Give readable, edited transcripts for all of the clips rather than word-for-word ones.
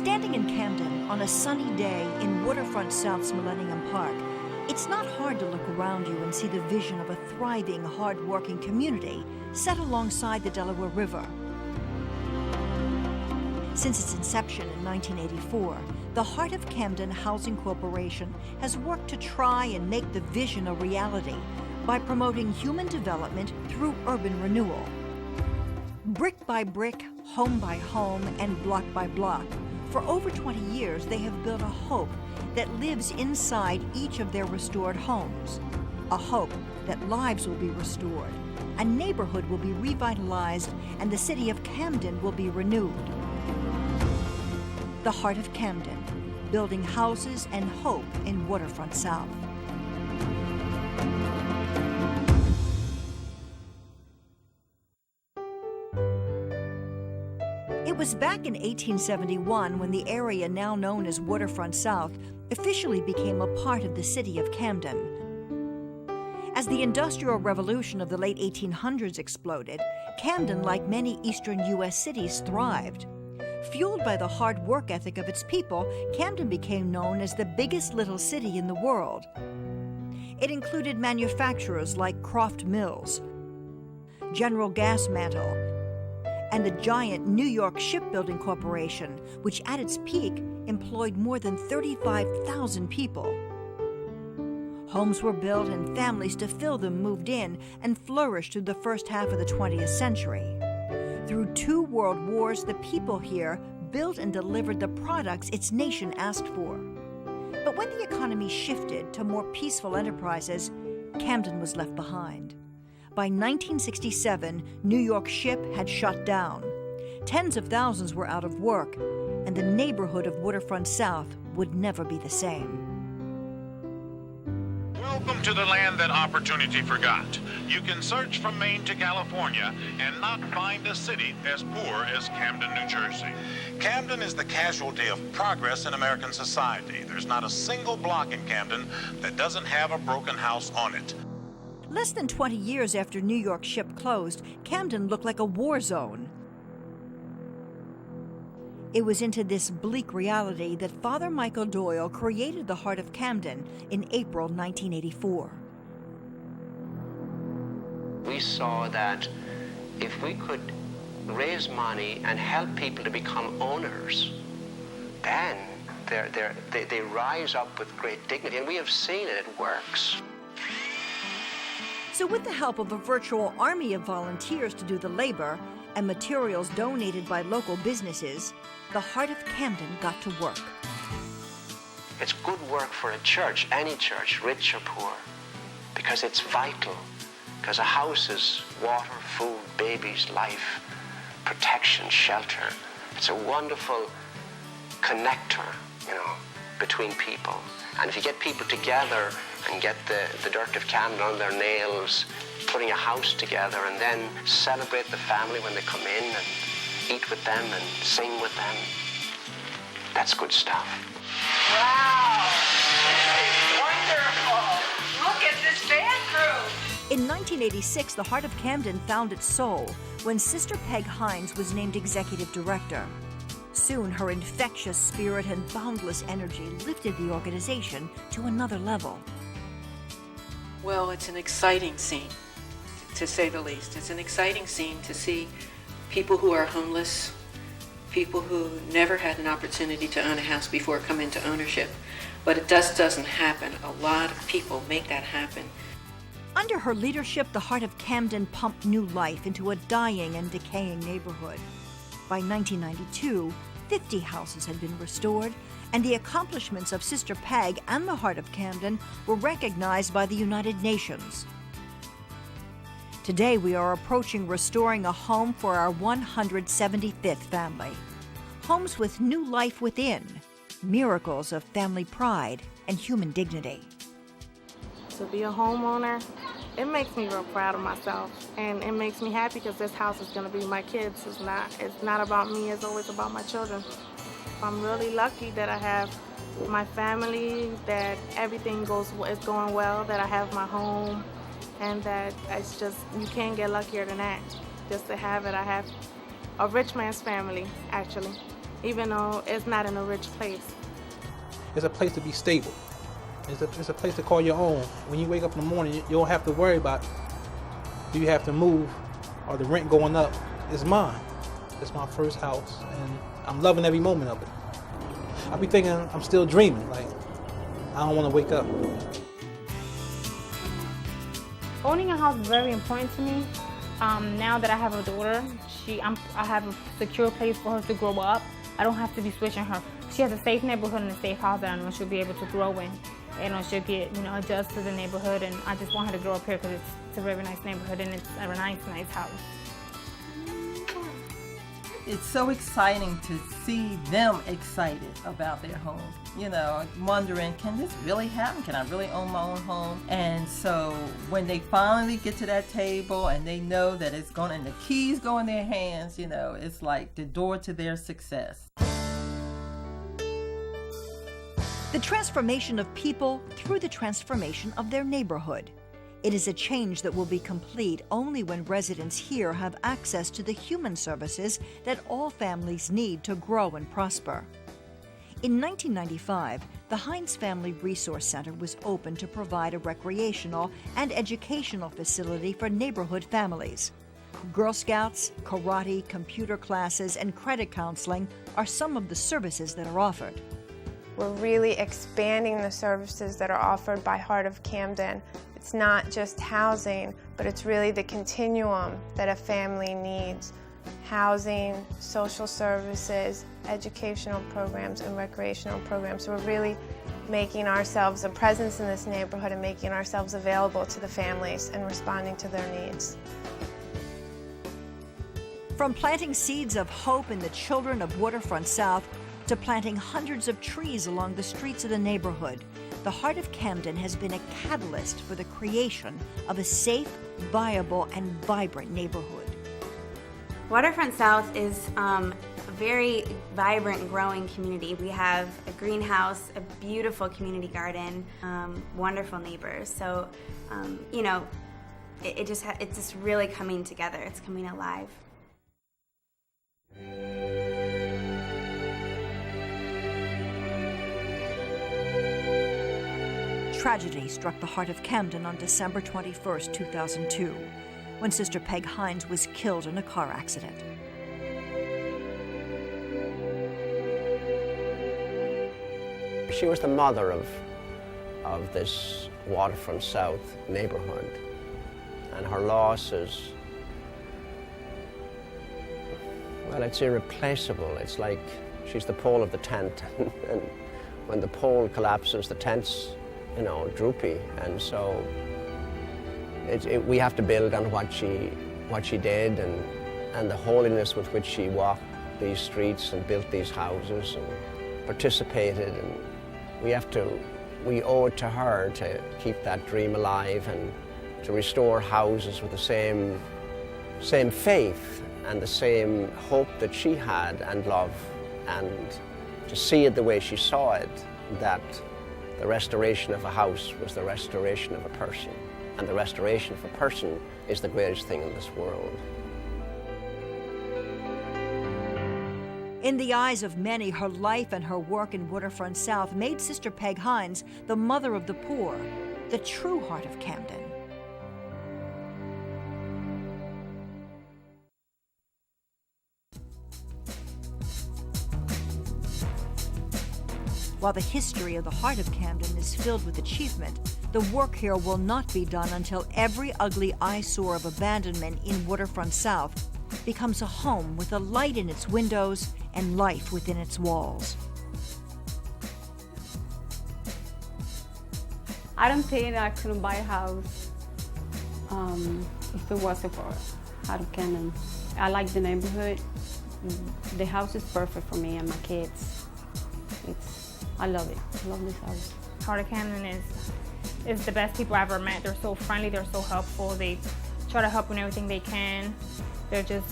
Standing in Camden on a sunny day in Waterfront South's Millennium Park, it's not hard to look around you and see the vision of a thriving, hard-working community set alongside the Delaware River. Since its inception in 1984, the Heart of Camden Housing Corporation has worked to try and make the vision a reality by promoting human development through urban renewal. Brick by brick, home by home, and block by block, for over 20 years they have built a hope that lives inside each of their restored homes. A hope that lives will be restored, a neighborhood will be revitalized, and the city of Camden will be renewed. The Heart of Camden, building houses and hope in Waterfront South. It was back in 1871 when the area now known as Waterfront South officially became a part of the city of Camden. As the Industrial Revolution of the late 1800s exploded, Camden, like many eastern U.S. cities, thrived. Fueled by the hard work ethic of its people, Camden became known as the biggest little city in the world. It included manufacturers like Croft Mills, General Gas Mantle, and the giant New York Shipbuilding Corporation, which at its peak employed more than 35,000 people. Homes were built and families to fill them moved in and flourished through the first half of the 20th century. Through 2 world wars, the people here built and delivered the products its nation asked for. But when the economy shifted to more peaceful enterprises, Camden was left behind. By 1967, New York Ship had shut down. Tens of thousands were out of work, and the neighborhood of Waterfront South would never be the same. Welcome to the land that opportunity forgot. You can search from Maine to California and not find a city as poor as Camden, New Jersey. Camden is the casualty of progress in American society. There's not a single block in Camden that doesn't have a broken house on it. Less than 20 years after New York Ship closed, Camden looked like a war zone. It was into this bleak reality that Father Michael Doyle created the Heart of Camden in April 1984. We saw that if we could raise money and help people to become owners, then they rise up with great dignity, and we have seen it, it works. So with the help of a virtual army of volunteers to do the labor and materials donated by local businesses, the Heart of Camden got to work. It's good work for a church, any church, rich or poor, because it's vital. Because a house is water, food, babies, life, protection, shelter. It's a wonderful connector, between people. And if you get people together and get the dirt of Camden on their nails, putting a house together, and then celebrate the family when they come in and eat with them and sing with them, that's good stuff. Wow! This is wonderful! Look at this bathroom! In 1986, the Heart of Camden found its soul when Sister Peg Hines was named executive director. Soon, her infectious spirit and boundless energy lifted the organization to another level. Well, it's an exciting scene, to say the least. It's an exciting scene to see people who are homeless, people who never had an opportunity to own a house before come into ownership. But it just doesn't happen. A lot of people make that happen. Under her leadership, the Heart of Camden pumped new life into a dying and decaying neighborhood. By 1992, 50 houses had been restored, and the accomplishments of Sister Peg and the Heart of Camden were recognized by the United Nations. Today, we are approaching restoring a home for our 175th family. Homes with new life within, miracles of family pride and human dignity. To be a homeowner, it makes me real proud of myself, and it makes me happy because this house is going to be my kids. It's not about me, it's always about my children. I'm really lucky that I have my family, that everything is going well, that I have my home, and that it's just, you can't get luckier than that. Just to have it, I have a rich man's family, actually. even though it's not in a rich place. It's a place to be stable. It's a place to call your own. When you wake up in the morning, you don't have to worry about, do you have to move or the rent going up? It's mine. It's my first house, and I'm loving every moment of it. I be thinking I'm still dreaming, like I don't want to wake up. Owning a house is very important to me. Now that I have a daughter, I have a secure place for her to grow up. I don't have to be switching her. She has a safe neighborhood and a safe house that I know she'll be able to grow in. And she'll get, adjust to the neighborhood, and I just want her to grow up here because it's a very nice neighborhood and it's a nice house. It's so exciting to see them excited about their home. Wondering, can this really happen? Can I really own my own home? And so when they finally get to that table and they know that it's going, and the keys go in their hands, it's like the door to their success. The transformation of people through the transformation of their neighborhood. It is a change that will be complete only when residents here have access to the human services that all families need to grow and prosper. In 1995, the Hines Family Resource Center was opened to provide a recreational and educational facility for neighborhood families. Girl Scouts, karate, computer classes, and credit counseling are some of the services that are offered. We're really expanding the services that are offered by Heart of Camden. It's not just housing, but it's really the continuum that a family needs. Housing, social services, educational programs, and recreational programs. So we're really making ourselves a presence in this neighborhood and making ourselves available to the families and responding to their needs. From planting seeds of hope in the children of Waterfront South to planting hundreds of trees along the streets of the neighborhood, the Heart of Camden has been a catalyst for the creation of a safe, viable, and vibrant neighborhood. Waterfront South is a very vibrant, growing community. We have a greenhouse, a beautiful community garden, wonderful neighbors. So, it's just really coming together. It's coming alive. Tragedy struck the Heart of Camden on December 21st, 2002, when Sister Peg Hines was killed in a car accident. She was the mother of this Waterfront South neighborhood, and her loss is, well, it's irreplaceable. It's like she's the pole of the tent, and when the pole collapses, the tent's droopy, and so we have to build on what she did and the holiness with which she walked these streets and built these houses and participated, and we owe it to her to keep that dream alive and to restore houses with the same faith and the same hope that she had and love, and to see it the way she saw it, that the restoration of a house was the restoration of a person, and the restoration of a person is the greatest thing in this world. In the eyes of many, her life and her work in Waterfront South made Sister Peg Hines the mother of the poor, the true Heart of Camden. While the history of the Heart of Camden is filled with achievement, the work here will not be done until every ugly eyesore of abandonment in Waterfront South becomes a home with a light in its windows and life within its walls. I don't think I couldn't buy a house if it wasn't for Heart of Camden. I like the neighborhood. The house is perfect for me and my kids. I love it. I love this house. Heart of Camden is the best people I've ever met. They're so friendly. They're so helpful. They try to help in everything they can. They're just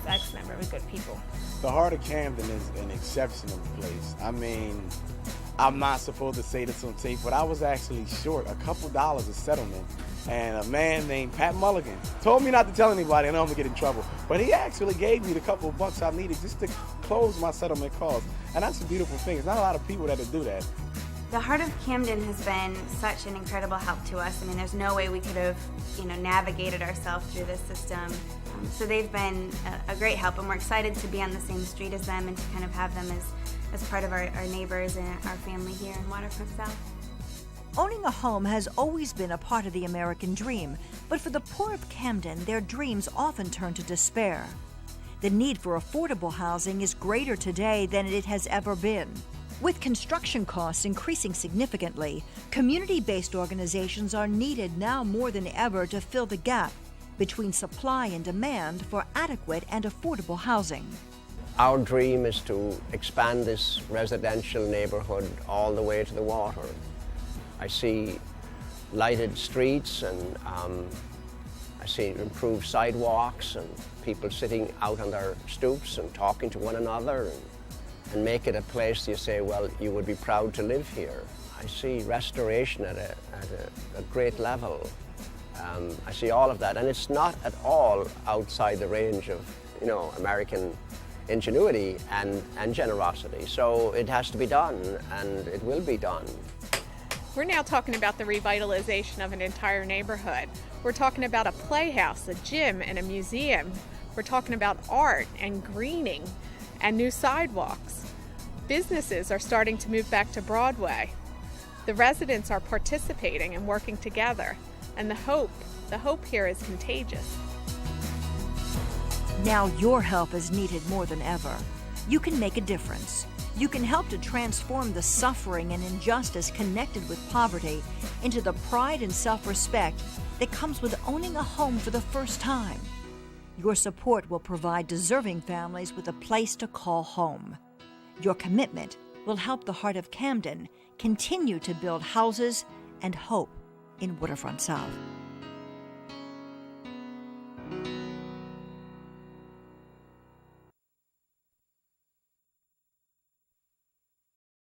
excellent, very good people. The Heart of Camden is an exceptional place. I mean, I'm not supposed to say this on tape, but I was actually short a couple dollars of settlement, and a man named Pat Mulligan told me not to tell anybody. I know I'm gonna get in trouble, but he actually gave me the couple of bucks I needed just to close my settlement costs. And that's a beautiful thing. It's not a lot of people that do that. The Heart of Camden has been such an incredible help to us. I mean, there's no way we could have, navigated ourselves through this system. So they've been a great help, and we're excited to be on the same street as them and to kind of have them as part of our neighbors and our family here in Waterfront South. Owning a home has always been a part of the American dream, but for the poor of Camden, their dreams often turn to despair. The need for affordable housing is greater today than it has ever been. With construction costs increasing significantly, community-based organizations are needed now more than ever to fill the gap between supply and demand for adequate and affordable housing. Our dream is to expand this residential neighborhood all the way to the water. I see lighted streets, and I see improved sidewalks and people sitting out on their stoops and talking to one another, and make it a place you say, well, you would be proud to live here. I see restoration at a great level. I see all of that, and it's not at all outside the range of, American ingenuity and generosity. So it has to be done, and it will be done. We're now talking about the revitalization of an entire neighborhood. We're talking about a playhouse, a gym, and a museum. We're talking about art and greening and new sidewalks. Businesses are starting to move back to Broadway. The residents are participating and working together, and the hope here is contagious. Now your help is needed more than ever. You can make a difference. You can help to transform the suffering and injustice connected with poverty into the pride and self-respect that comes with owning a home for the first time. Your support will provide deserving families with a place to call home. Your commitment will help the Heart of Camden continue to build houses and hope in Waterfront South.